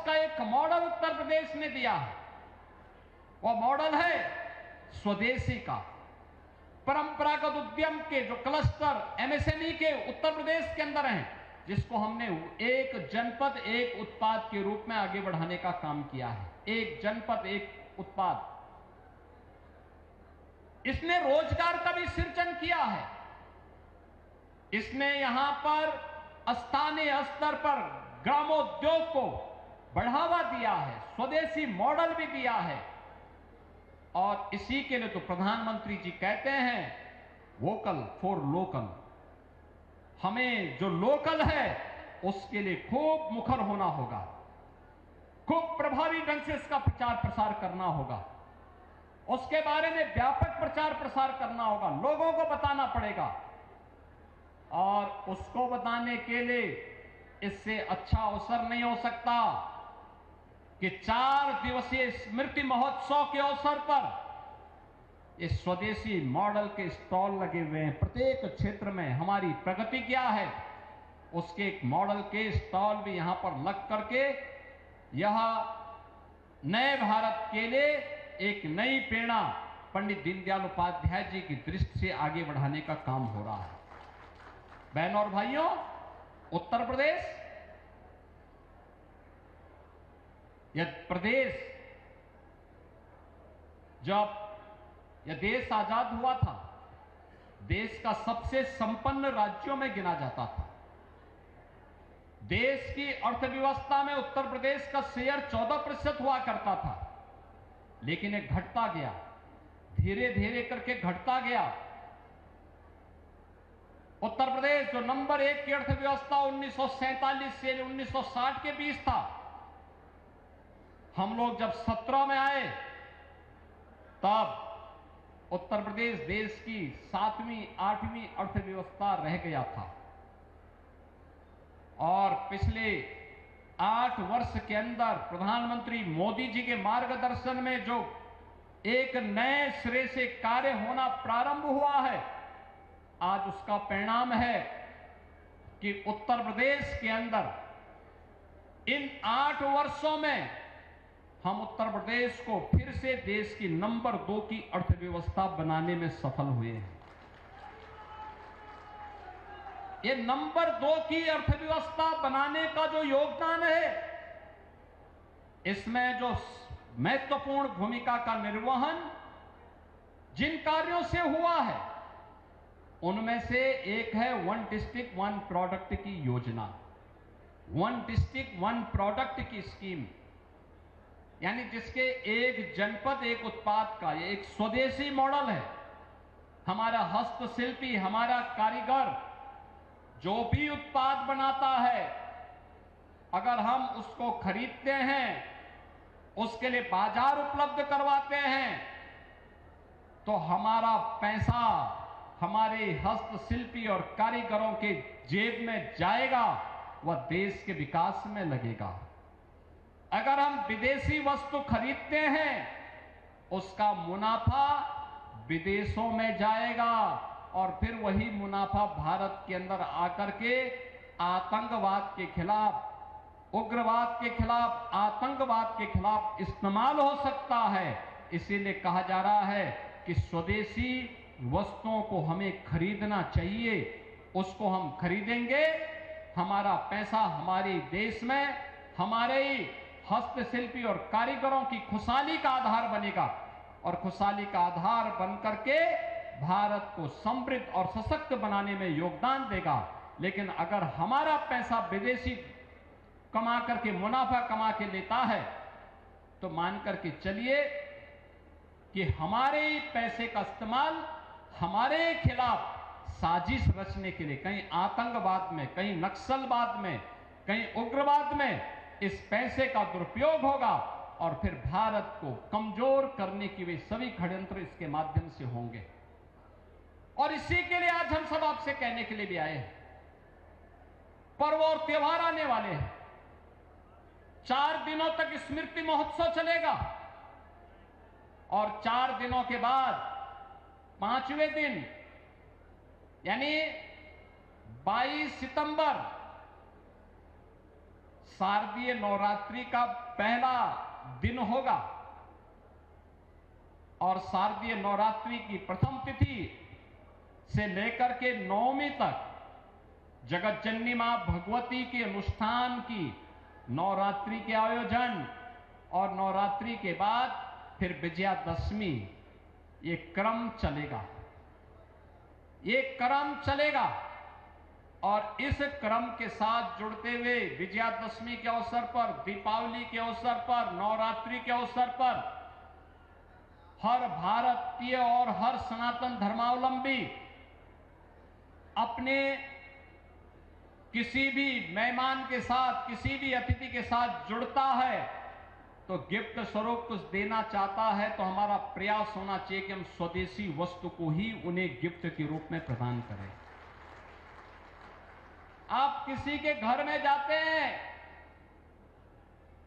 उसका एक मॉडल उत्तर प्रदेश ने दिया है। वो मॉडल है स्वदेशी का। परंपरागत उद्यम के जो क्लस्टर एमएसएमई के उत्तर प्रदेश के अंदर हैं, जिसको हमने एक जनपद एक उत्पाद के रूप में आगे बढ़ाने का काम किया है। एक जनपद एक उत्पाद, इसने रोजगार का भी सृजन किया है। इसने यहां पर स्थानीय स्तर पर ग्रामोद्योग को बढ़ावा दिया है, स्वदेशी मॉडल भी दिया है। और इसी के लिए तो प्रधानमंत्री जी कहते हैं वोकल फॉर लोकल। हमें जो लोकल है उसके लिए खूब मुखर होना होगा, खूब प्रभावी ढंग से इसका प्रचार प्रसार करना होगा, उसके बारे में व्यापक प्रचार प्रसार करना होगा, लोगों को बताना पड़ेगा। और उसको बताने के लिए इससे अच्छा अवसर नहीं हो सकता कि 4 दिवसीय स्मृति महोत्सव के अवसर पर इस स्वदेशी मॉडल के स्टॉल लगे हुए हैं। प्रत्येक क्षेत्र में हमारी प्रगति क्या है उसके एक मॉडल के स्टॉल भी यहां पर लग करके यह नए भारत के लिए एक नई प्रेरणा पंडित दीनदयाल उपाध्याय जी की दृष्टि से आगे बढ़ाने का काम हो रहा है। बहनों और भाइयों, उत्तर प्रदेश यह प्रदेश जब यह देश आजाद हुआ था, देश का सबसे संपन्न राज्यों में गिना जाता था। देश की अर्थव्यवस्था में उत्तर प्रदेश का शेयर 14% हुआ करता था, लेकिन यह घटता गया, धीरे धीरे करके घटता गया। उत्तर प्रदेश जो नंबर 1 की अर्थव्यवस्था 1947 से 1960 के बीच था, हम लोग जब 17 में आए तब उत्तर प्रदेश देश की 7वीं 8वीं अर्थव्यवस्था रह गया था। और पिछले 8 वर्ष के अंदर प्रधानमंत्री मोदी जी के मार्गदर्शन में जो एक नए सिरे से कार्य होना प्रारंभ हुआ है, आज उसका परिणाम है कि उत्तर प्रदेश के अंदर इन 8 वर्षों में हम उत्तर प्रदेश को फिर से देश की नंबर 2 की अर्थव्यवस्था बनाने में सफल हुए हैं। ये नंबर 2 की अर्थव्यवस्था बनाने का जो योगदान है, इसमें जो महत्वपूर्ण भूमिका का निर्वहन जिन कार्यों से हुआ है, उनमें से एक है 1 डिस्ट्रिक्ट 1 प्रोडक्ट की योजना, 1 डिस्ट्रिक्ट 1 प्रोडक्ट की स्कीम, यानी जिसके एक जनपद एक उत्पाद का ये एक स्वदेशी मॉडल है। हमारा हस्तशिल्पी, हमारा कारीगर जो भी उत्पाद बनाता है, अगर हम उसको खरीदते हैं, उसके लिए बाजार उपलब्ध करवाते हैं, तो हमारा पैसा हमारे हस्तशिल्पी और कारीगरों के जेब में जाएगा, वह देश के विकास में लगेगा। अगर हम विदेशी वस्तु खरीदते हैं, उसका मुनाफा विदेशों में जाएगा और फिर वही मुनाफा भारत के अंदर आकर के आतंकवाद के खिलाफ, उग्रवाद के खिलाफ, आतंकवाद के खिलाफ इस्तेमाल हो सकता है। इसीलिए कहा जा रहा है कि स्वदेशी वस्तुओं को हमें खरीदना चाहिए। उसको हम खरीदेंगे, हमारा पैसा हमारे देश में हमारे ही हस्तशिल्पी और कारीगरों की खुशहाली का आधार बनेगा और खुशहाली का आधार बनकर के भारत को समृद्ध और सशक्त बनाने में योगदान देगा। लेकिन अगर हमारा पैसा विदेशी कमा करके मुनाफा कमा के लेता है, तो मान करके चलिए कि हमारे पैसे का इस्तेमाल हमारे खिलाफ साजिश रचने के लिए, कहीं आतंकवाद में, कहीं नक्सलवाद में, कहीं उग्रवाद में इस पैसे का दुरुपयोग होगा और फिर भारत को कमजोर करने की वे सभी षड्यंत्र इसके माध्यम से होंगे। और इसी के लिए आज हम सब आपसे कहने के लिए भी आए हैं। पर्व और त्योहार आने वाले हैं, 4 दिनों तक स्मृति महोत्सव चलेगा और 4 दिनों के बाद 5वें दिन यानी 22 सितंबर शारदीय नवरात्रि का पहला दिन होगा और शारदीय नवरात्रि की प्रथम तिथि से लेकर के नवमी तक जगत जननी मां भगवती के अनुष्ठान की नवरात्रि के आयोजन और नवरात्रि के बाद फिर विजयादशमी, ये क्रम चलेगा, ये क्रम चलेगा। और इस क्रम के साथ जुड़ते हुए विजयादशमी के अवसर पर, दीपावली के अवसर पर, नवरात्रि के अवसर पर हर भारतीय और हर सनातन धर्मावलंबी अपने किसी भी मेहमान के साथ, किसी भी अतिथि के साथ जुड़ता है तो गिफ्ट स्वरूप कुछ देना चाहता है, तो हमारा प्रयास होना चाहिए कि हम स्वदेशी वस्तु को ही उन्हें गिफ्ट के रूप में प्रदान करें। आप किसी के घर में जाते हैं,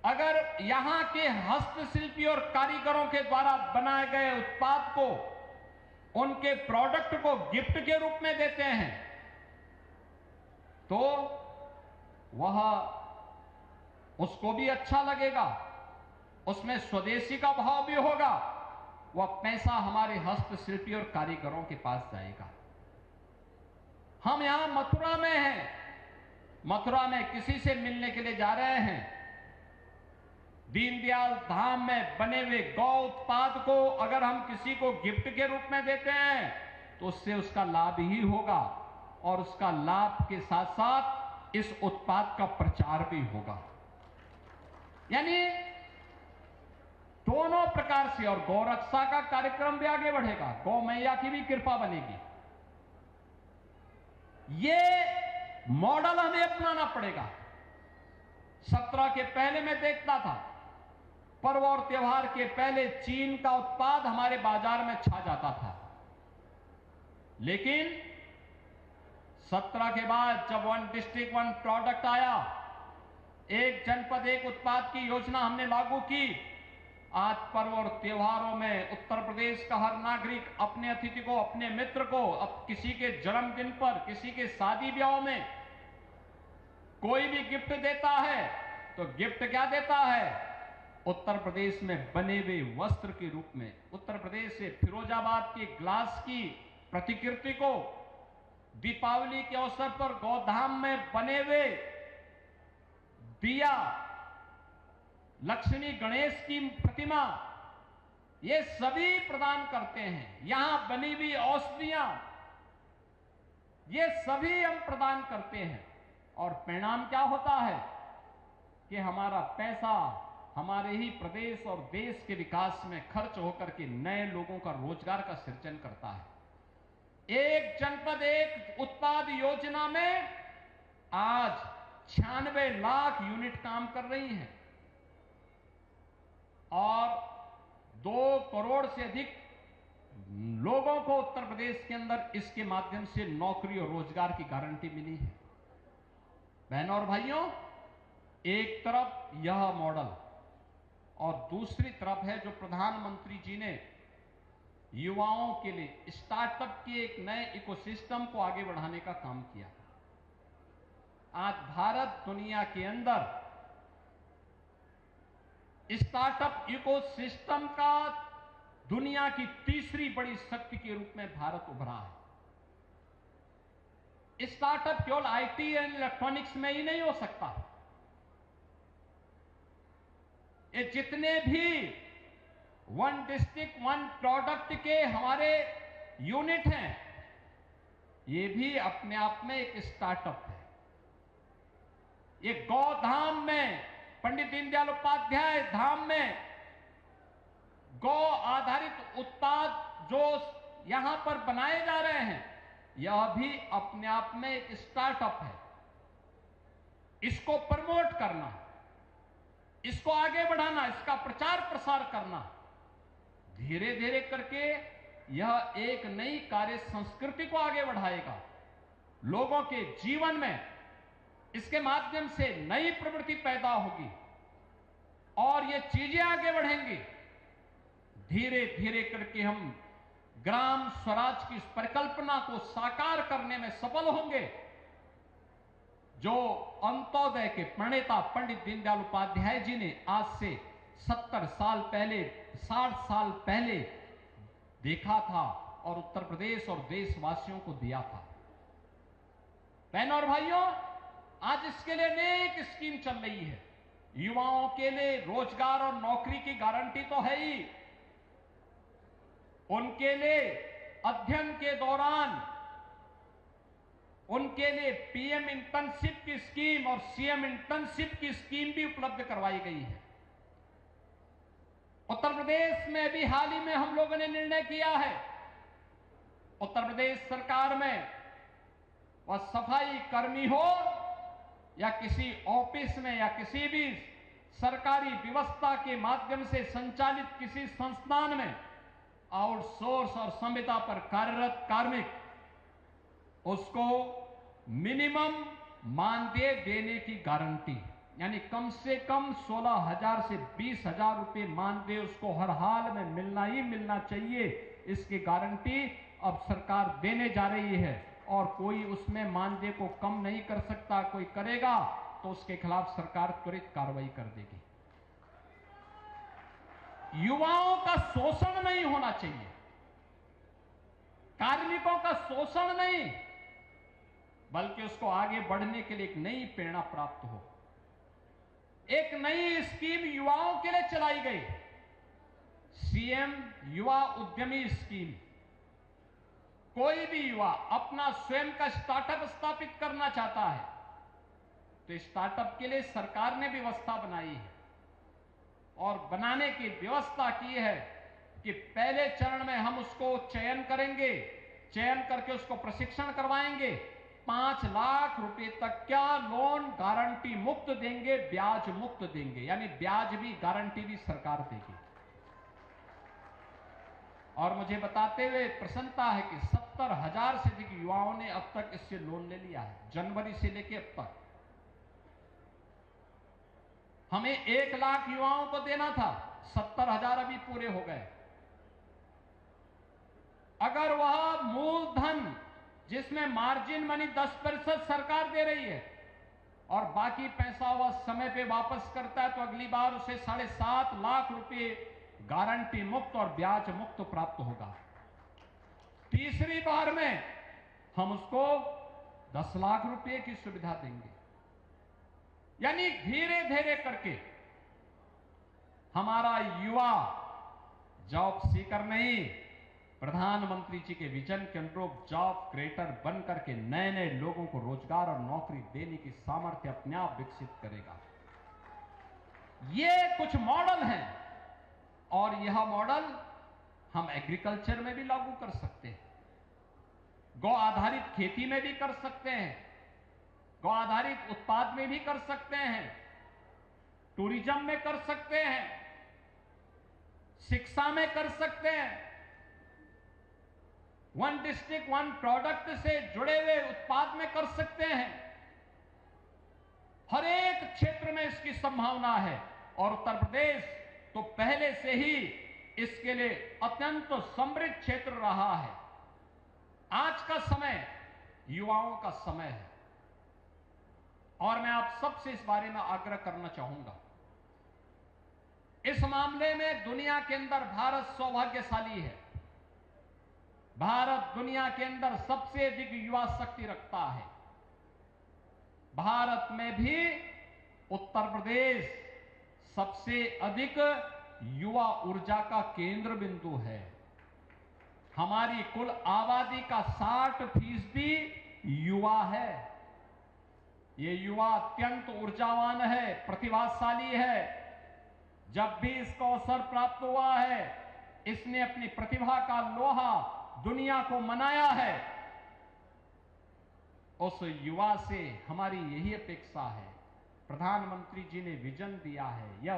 अगर यहां के हस्तशिल्पी और कारीगरों के द्वारा बनाए गए उत्पाद को, उनके प्रोडक्ट को गिफ्ट के रूप में देते हैं तो वह, उसको भी अच्छा लगेगा, उसमें स्वदेशी का भाव भी होगा, वह पैसा हमारे हस्तशिल्पी और कारीगरों के पास जाएगा। हम यहां मथुरा में हैं, मथुरा में किसी से मिलने के लिए जा रहे हैं, दीनदयाल धाम में बने हुए गौ उत्पाद को अगर हम किसी को गिफ्ट के रूप में देते हैं तो उससे उसका लाभ ही होगा और उसका लाभ के साथ साथ इस उत्पाद का प्रचार भी होगा। यानी दोनों प्रकार से, और गौ रक्षा का कार्यक्रम भी आगे बढ़ेगा, गौ मैया की भी कृपा बनेगी। ये मॉडल हमें अपनाना पड़ेगा। 17 के पहले मैं देखता था, पर्व और त्योहार के पहले चीन का उत्पाद हमारे बाजार में छा जाता था, लेकिन 17 के बाद जब वन डिस्ट्रिक्ट वन प्रोडक्ट आया, एक जनपद एक उत्पाद की योजना हमने लागू की, आज पर्व और त्योहारों में उत्तर प्रदेश का हर नागरिक अपने अतिथि को, अपने मित्र को, अब किसी के जन्मदिन पर, किसी के शादी ब्याह में कोई भी गिफ्ट देता है तो गिफ्ट क्या देता है? उत्तर प्रदेश में बने हुए वस्त्र के रूप में। उत्तर प्रदेश से फिरोजाबाद के ग्लास की प्रतिकृति को दीपावली के अवसर पर गौधाम में बने हुए दिया, लक्ष्मी गणेश की प्रतिमा, ये सभी प्रदान करते हैं। यहां बनी हुई औषधियां, ये सभी हम प्रदान करते हैं और परिणाम क्या होता है कि हमारा पैसा हमारे ही प्रदेश और देश के विकास में खर्च होकर के नए लोगों का रोजगार का सृजन करता है। एक जनपद एक उत्पाद योजना में आज 96 लाख यूनिट काम कर रही हैं और 2 करोड़ से अधिक लोगों को उत्तर प्रदेश के अंदर इसके माध्यम से नौकरी और रोजगार की गारंटी मिली है। बहनों और भाइयों, एक तरफ यह मॉडल और दूसरी तरफ है जो प्रधानमंत्री जी ने युवाओं के लिए स्टार्टअप के एक नए इकोसिस्टम को आगे बढ़ाने का काम किया। आज भारत दुनिया के अंदर स्टार्टअप इकोसिस्टम का दुनिया की तीसरी बड़ी शक्ति के रूप में भारत उभरा है। स्टार्टअप केवल आईटी एंड इलेक्ट्रॉनिक्स में ही नहीं हो सकता। ये जितने भी वन डिस्ट्रिक्ट वन प्रोडक्ट के हमारे यूनिट हैं, ये भी अपने आप में एक स्टार्टअप है। ये गौधाम में, पंडित दीनदयाल उपाध्याय धाम में गौ आधारित उत्पाद जो यहां पर बनाए जा रहे हैं, यह भी अपने आप में एक स्टार्टअप है। इसको प्रमोट करना, इसको आगे बढ़ाना, इसका प्रचार प्रसार करना, धीरे धीरे करके यह एक नई कार्य संस्कृति को आगे बढ़ाएगा। लोगों के जीवन में इसके माध्यम से नई प्रवृत्ति पैदा होगी और ये चीजें आगे बढ़ेंगी। धीरे धीरे करके हम ग्राम स्वराज की इस परिकल्पना को साकार करने में सफल होंगे। जो अंत्योदय के प्रणेता पंडित दीनदयाल उपाध्याय जी ने आज से 70 साल पहले, 60 साल पहले देखा था और उत्तर प्रदेश और देशवासियों को दिया था। बहनों और भाइयों, आज इसके लिए अनेक स्कीम चल रही है। युवाओं के लिए रोजगार और नौकरी की गारंटी तो है ही, उनके लिए अध्ययन के दौरान उनके लिए पीएम इंटर्नशिप की स्कीम और सीएम इंटर्नशिप की स्कीम भी उपलब्ध करवाई गई है। उत्तर प्रदेश में भी हाल ही में हम लोगों ने निर्णय किया है, उत्तर प्रदेश सरकार में वह सफाई कर्मी हो या किसी ऑफिस में या किसी भी सरकारी व्यवस्था के माध्यम से संचालित किसी संस्थान में आउटसोर्स और संविदा पर कार्यरत कार्मिक, उसको मिनिमम मानदेय देने की गारंटी, यानी कम से कम 16,000 से 20,000 रुपए मानदेय उसको हर हाल में मिलना ही मिलना चाहिए। इसकी गारंटी अब सरकार देने जा रही है और कोई उसमें मानदेय को कम नहीं कर सकता। कोई करेगा तो उसके खिलाफ सरकार त्वरित कार्रवाई कर देगी। युवाओं का शोषण नहीं होना चाहिए, कार्मिकों का शोषण नहीं, बल्कि उसको आगे बढ़ने के लिए एक नई प्रेरणा प्राप्त हो। एक नई स्कीम युवाओं के लिए चलाई गई, सीएम युवा उद्यमी स्कीम। कोई भी युवा अपना स्वयं का स्टार्टअप स्थापित करना चाहता है तो स्टार्टअप के लिए सरकार ने व्यवस्था बनाई है और बनाने की व्यवस्था की है कि पहले चरण में हम उसको चयन करेंगे, चयन करके उसको प्रशिक्षण करवाएंगे, 5 लाख रुपए तक क्या लोन गारंटी मुक्त देंगे, ब्याज मुक्त देंगे, यानी ब्याज भी गारंटी भी सरकार देगी। और मुझे बताते हुए प्रसन्नता है कि 70,000 से अधिक युवाओं ने अब तक इससे लोन ले लिया है। जनवरी से लेकर अब तक हमें 1 लाख युवाओं को देना था, 70,000 अभी पूरे हो गए। अगर वह मूलधन जिसमें मार्जिन मनी 10% सरकार दे रही है और बाकी पैसा वह समय पे वापस करता है तो अगली बार उसे 7.5 लाख रुपए गारंटी मुक्त और ब्याज मुक्त प्राप्त होगा। तीसरी बार में हम उसको 10 लाख रुपए की सुविधा देंगे। यानी धीरे धीरे करके हमारा युवा जॉब सीकर नहीं, प्रधानमंत्री जी के विजन के अनुरूप जॉब क्रिएटर बन करके नए नए लोगों को रोजगार और नौकरी देने की सामर्थ्य अपने आप विकसित करेगा। ये कुछ मॉडल हैं और यह मॉडल हम एग्रीकल्चर में भी लागू कर सकते हैं, गौ आधारित खेती में भी कर सकते हैं, गौ आधारित उत्पाद में भी कर सकते हैं, टूरिज्म में कर सकते हैं, शिक्षा में कर सकते हैं। वन डिस्ट्रिक्ट वन प्रोडक्ट से जुड़े हुए उत्पाद में कर सकते हैं। हर एक क्षेत्र में इसकी संभावना है और उत्तर प्रदेश तो पहले से ही इसके लिए अत्यंत समृद्ध क्षेत्र रहा है। आज का समय युवाओं का समय है और मैं आप सबसे इस बारे में आग्रह करना चाहूंगा। इस मामले में दुनिया के अंदर भारत सौभाग्यशाली है। भारत दुनिया के अंदर सबसे अधिक युवा शक्ति रखता है। भारत में भी उत्तर प्रदेश सबसे अधिक युवा ऊर्जा का केंद्र बिंदु है। हमारी कुल आबादी का 60% युवा है। ये युवा अत्यंत ऊर्जावान है, प्रतिभाशाली है। जब भी इसको अवसर प्राप्त हुआ है, इसने अपनी प्रतिभा का लोहा दुनिया को मनाया है। उस युवा से हमारी यही अपेक्षा है। प्रधानमंत्री जी ने विजन दिया है, यह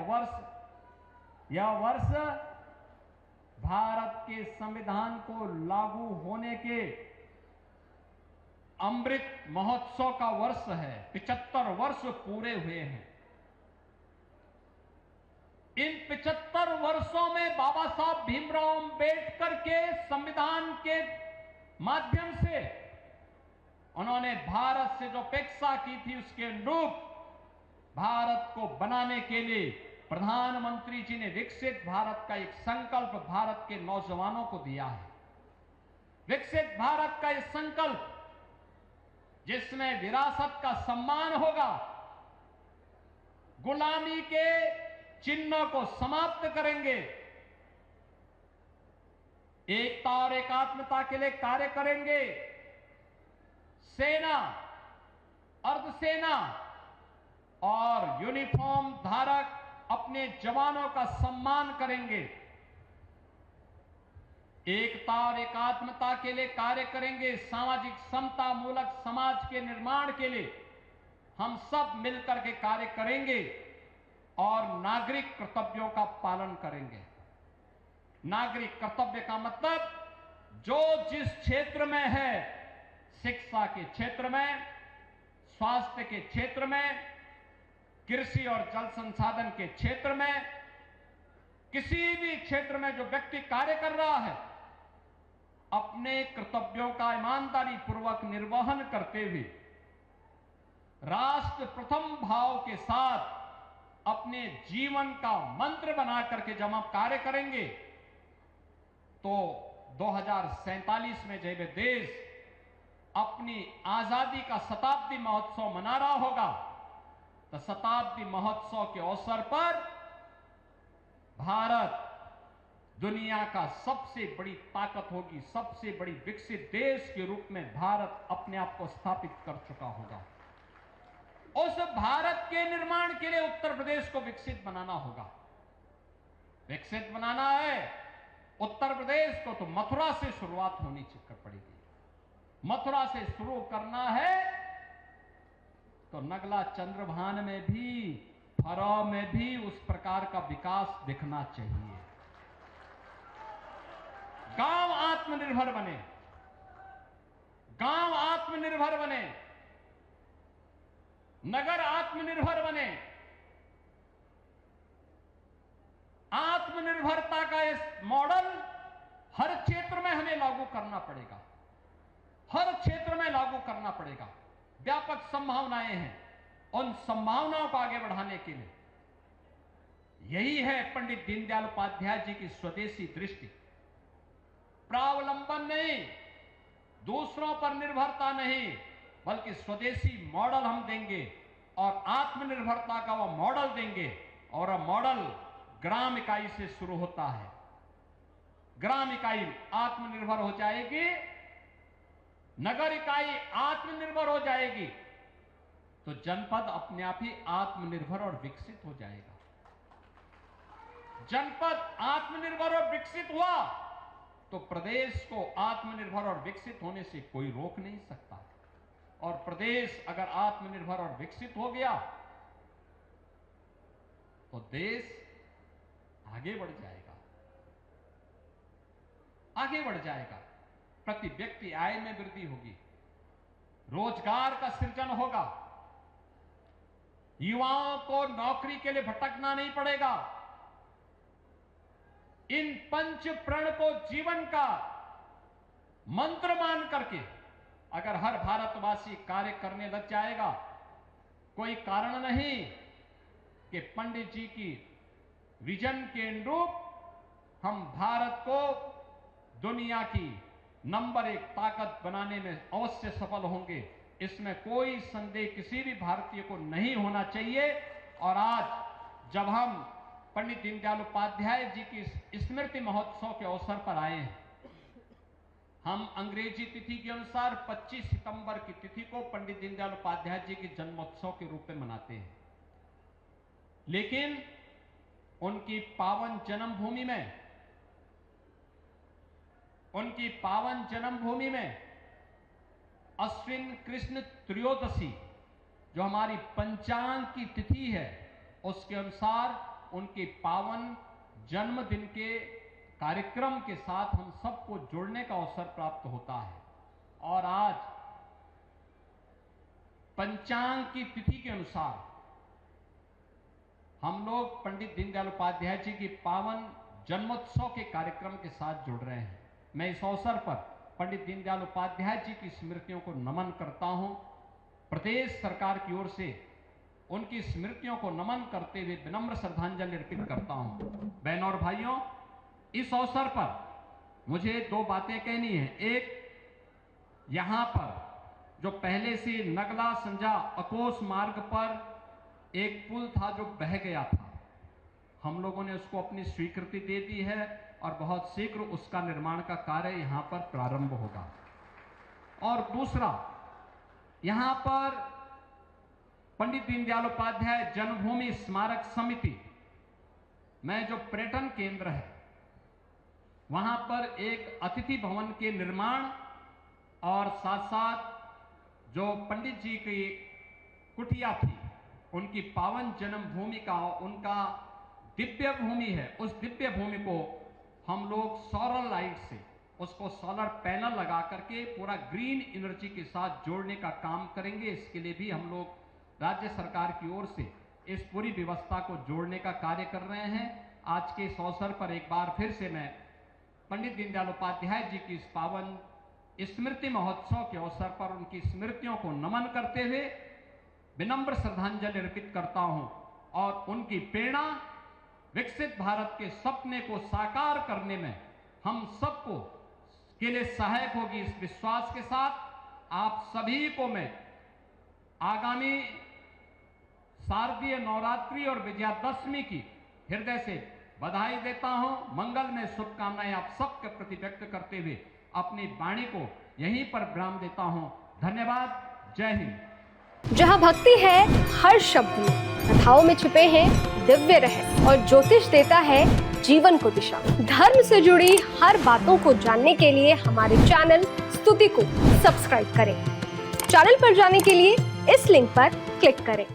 वर्ष भारत के संविधान को लागू होने के अमृत महोत्सव का वर्ष है। 75 वर्ष पूरे हुए हैं। इन 75 वर्षों में बाबा साहब भीमराव अंबेडकर के संविधान के माध्यम से उन्होंने भारत से जो अपेक्षा की थी उसके अनुरूप भारत को बनाने के लिए प्रधानमंत्री जी ने विकसित भारत का एक संकल्प भारत के नौजवानों को दिया है। विकसित भारत का यह संकल्प जिसमें विरासत का सम्मान होगा, गुलामी के चिन्हों को समाप्त करेंगे, एकता और एकात्मता के लिए कार्य करेंगे, सेना, अर्धसेना और यूनिफॉर्म धारक अपने जवानों का सम्मान करेंगे, एकता और एकात्मता के लिए कार्य करेंगे, सामाजिक समता मूलक समाज के निर्माण के लिए हम सब मिलकर के कार्य करेंगे और नागरिक कर्तव्यों का पालन करेंगे। नागरिक कर्तव्य का मतलब जो जिस क्षेत्र में है, शिक्षा के क्षेत्र में, स्वास्थ्य के क्षेत्र में, कृषि और जल संसाधन के क्षेत्र में, किसी भी क्षेत्र में जो व्यक्ति कार्य कर रहा है, अपने कर्तव्यों का ईमानदारी पूर्वक निर्वहन करते हुए राष्ट्र प्रथम भाव के साथ अपने जीवन का मंत्र बना करके जब हम कार्य करेंगे तो 2047 में जब देश अपनी आजादी का शताब्दी महोत्सव मना रहा होगा, तो शताब्दी महोत्सव के अवसर पर भारत दुनिया का सबसे बड़ी ताकत होगी, सबसे बड़ी विकसित देश के रूप में भारत अपने आप को स्थापित कर चुका होगा। उस भारत के निर्माण के लिए उत्तर प्रदेश को विकसित बनाना होगा। विकसित बनाना है उत्तर प्रदेश को तो मथुरा से शुरुआत होनी पड़ेगी। मथुरा से शुरू करना है तो नगला चंद्रभान में भी, फरौ में भी उस प्रकार का विकास दिखना चाहिए। गांव आत्मनिर्भर बने, गांव आत्मनिर्भर बने, नगर आत्मनिर्भर बने। आत्मनिर्भरता का इस मॉडल हर क्षेत्र में हमें लागू करना पड़ेगा, हर क्षेत्र में लागू करना पड़ेगा। व्यापक संभावनाएं हैं, उन संभावनाओं को आगे बढ़ाने के लिए यही है पंडित दीनदयाल उपाध्याय जी की स्वदेशी दृष्टि। प्रावलंबन नहीं, दूसरों पर निर्भरता नहीं, बल्कि स्वदेशी मॉडल हम देंगे और आत्मनिर्भरता का वो मॉडल देंगे। और वह मॉडल ग्राम इकाई से शुरू होता है। ग्राम इकाई आत्मनिर्भर हो जाएगी, नगर इकाई आत्मनिर्भर हो जाएगी, तो जनपद अपने आप ही आत्मनिर्भर और विकसित हो जाएगा। जनपद आत्मनिर्भर और विकसित हुआ तो प्रदेश को आत्मनिर्भर और विकसित होने से कोई रोक नहीं सकता। और प्रदेश अगर आत्मनिर्भर और विकसित हो गया तो देश आगे बढ़ जाएगा, आगे बढ़ जाएगा। प्रति व्यक्ति आय में वृद्धि होगी, रोजगार का सृजन होगा, युवाओं को नौकरी के लिए भटकना नहीं पड़ेगा। इन पंच प्रण को जीवन का मंत्र मान करके अगर हर भारतवासी कार्य करने लग जाएगा, कोई कारण नहीं कि पंडित जी की विजन के अनुरूप हम भारत को दुनिया की नंबर 1 ताकत बनाने में अवश्य सफल होंगे। इसमें कोई संदेह किसी भी भारतीय को नहीं होना चाहिए। और आज जब हम पंडित दीनदयाल उपाध्याय जी की स्मृति महोत्सव के अवसर पर आए हैं, हम अंग्रेजी तिथि के अनुसार 25 सितंबर की तिथि को पंडित दीनदयाल उपाध्याय जी के जन्मोत्सव के रूप में मनाते हैं। लेकिन उनकी पावन जन्मभूमि में, उनकी पावन जन्मभूमि में अश्विन कृष्ण त्रयोदशी जो हमारी पंचांग की तिथि है, उसके अनुसार उनके पावन जन्मदिन के कार्यक्रम के साथ हम सबको जुड़ने का अवसर प्राप्त होता है। और आज पंचांग की तिथि के अनुसार हम लोग पंडित दीनदयाल उपाध्याय जी की पावन जन्मोत्सव के कार्यक्रम के साथ जुड़ रहे हैं। मैं इस अवसर पर पंडित दीनदयाल उपाध्याय जी की स्मृतियों को नमन करता हूं। प्रदेश सरकार की ओर से उनकी स्मृतियों को नमन करते हुए विनम्र श्रद्धांजलि अर्पित करता हूं। बहनों और भाइयों, इस अवसर पर मुझे दो बातें कहनी है। एक, यहां पर जो पहले से नगला संजा अकोस मार्ग पर एक पुल था जो बह गया था, हम लोगों ने उसको अपनी स्वीकृति दे दी है और बहुत शीघ्र उसका निर्माण का कार्य यहां पर प्रारंभ होगा। और दूसरा, यहां पर पंडित दीनदयाल उपाध्याय जन्मभूमि स्मारक समिति में जो पर्यटन केंद्र है, वहां पर एक अतिथि भवन के निर्माण और साथ साथ जो पंडित जी की कुटिया थी, उनकी पावन जन्मभूमि का उनका दिव्य भूमि है, उस दिव्य भूमि को हम लोग सोलर लाइट से उसको सोलर पैनल लगा करके पूरा ग्रीन एनर्जी के साथ जोड़ने का काम करेंगे। इसके लिए भी हम लोग राज्य सरकार की ओर से इस पूरी व्यवस्था को जोड़ने का कार्य कर रहे हैं। आज के इस अवसर पर एक बार फिर से मैं पंडित दीनदयाल उपाध्याय जी की इस पावन स्मृति महोत्सव के अवसर पर उनकी स्मृतियों को नमन करते हुए विनम्र श्रद्धांजलि अर्पित करता हूं और उनकी प्रेरणा विकसित भारत के सपने को साकार करने में हम सबको के लिए सहायक होगी। इस विश्वास के साथ आप सभी को मैं आगामी शारदीय नवरात्रि और विजयादशमी की हृदय से बधाई देता हूं। मंगल में शुभकामनाएं आप सबके प्रति व्यक्त करते हुए अपनी वाणी को यहीं पर विराम देता हूं। धन्यवाद। जय हिंद। जहां भक्ति है हर शब्द में, कथाओं में छुपे हैं दिव्य रहस्य और ज्योतिष देता है जीवन को दिशा। धर्म से जुड़ी हर बातों को जानने के लिए हमारे चैनल स्तुति को सब्सक्राइब करें। चैनल पर जाने के लिए इस लिंक पर क्लिक करें।